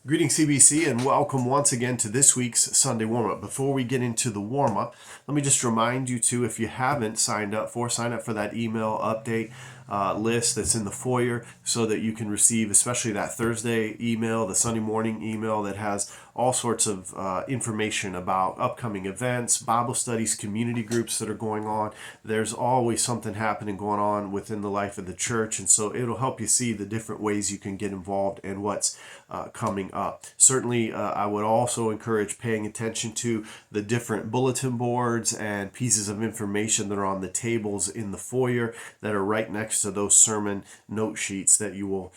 Greetings, CBC, and welcome once again to this week's Sunday warm-up. Before we get into the warm-up, let me just remind you to, if you haven't signed up sign up for that email update list that's in the foyer so that you can receive, especially that Thursday email, the Sunday morning email that has all sorts of information about upcoming events, Bible studies, community groups that are going on. There's always something happening going on within the life of the church, and so it'll help you see the different ways you can get involved and what's coming up. Certainly, I would also encourage paying attention to the different bulletin boards and pieces of information that are on the tables in the foyer that are right next to those sermon note sheets that you will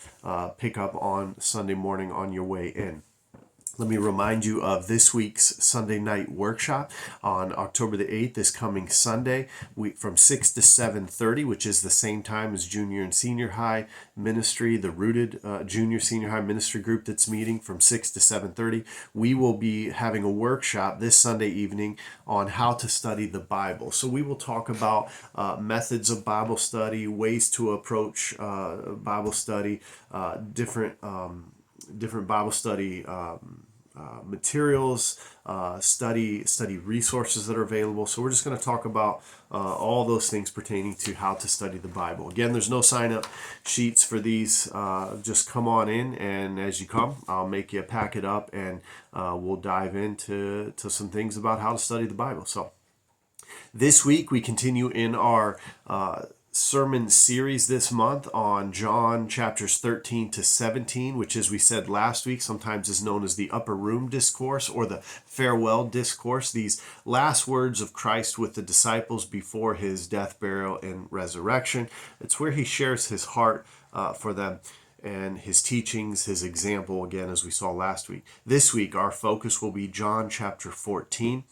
pick up on Sunday morning on your way in. Let me remind you of this week's Sunday night workshop on October the 8th, this coming Sunday, from 6 to 7:30, which is the same time as junior and senior high ministry, the Rooted junior senior high ministry group that's meeting from 6 to 7:30. We will be having a workshop this Sunday evening on how to study the Bible. So we will talk about methods of Bible study, ways to approach Bible study, different Bible study materials, study resources that are available. So we're just going to talk about all those things pertaining to how to study the Bible. Again, there's no sign-up sheets for these. Just come on in, and as you come, I'll make you pack it up, and we'll dive into some things about how to study the Bible. So this week we continue in our sermon series this month on John chapters 13 to 17, which, as we said last week, sometimes is known as the upper room discourse or the farewell discourse, these last words of Christ with the disciples before his death, burial, and resurrection. It's where he shares his heart for them and his teachings, his example, again, as we saw last week. This week, our focus will be John chapter 14.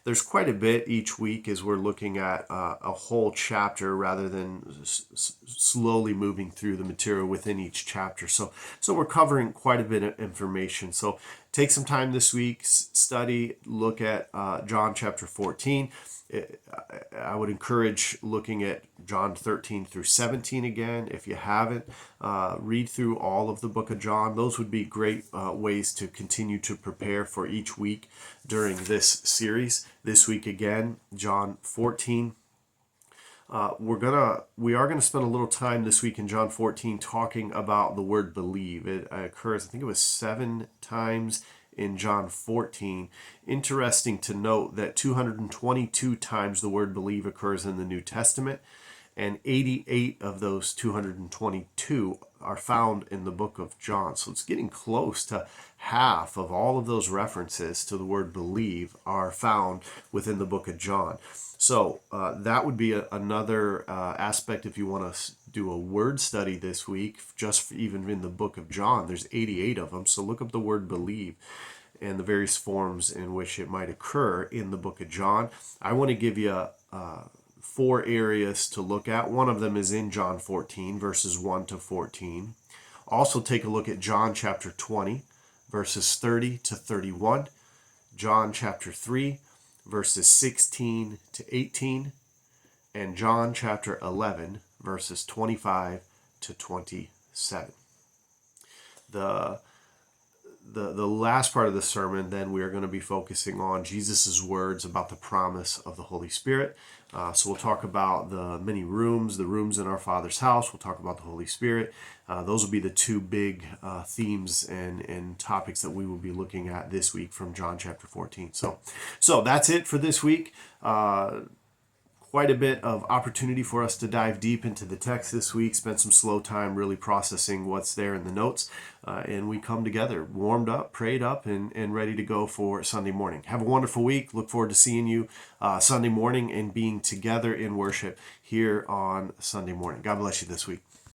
There's quite a bit each week as we're looking at a whole chapter rather than slowly moving through the material within each chapter. So we're covering quite a bit of information. So take some time this week, study, look at John chapter 14. I would encourage looking at John 13 through 17 again. If you haven't, read through all of the book of John. Those would be great ways to continue to prepare for each week during this series. This week again, John 14. We are gonna spend a little time this week in John 14 talking about the word believe. It occurs, I think it was 7 times in John 14. Interesting to note that 222 times the word believe occurs in the New Testament, and 88 of those 222 are found in the book of John. So it's getting close to half of all of those references to the word believe are found within the book of John. So that would be another aspect if you want to do a word study this week, just even in the book of John. There's 88 of them. So look up the word believe and the various forms in which it might occur in the book of John. I want to give you 4 areas to look at. One of them is in John 14, verses 1 to 14. Also take a look at John chapter 20, verses 30 to 31. John chapter 3, verses 16 to 18. And John chapter 11, verses 25 to 27. The last part of the sermon, then, we are going to be focusing on Jesus' words about the promise of the Holy Spirit. So we'll talk about the many rooms, the rooms in our Father's house. We'll talk about the Holy Spirit. Those will be the 2 big themes and topics that we will be looking at this week from John chapter 14. So that's it for this week. Quite a bit of opportunity for us to dive deep into the text this week, spend some slow time really processing what's there in the notes, and we come together warmed up, prayed up, and ready to go for Sunday morning. Have a wonderful week. Look forward to seeing you Sunday morning and being together in worship here on Sunday morning. God bless you this week.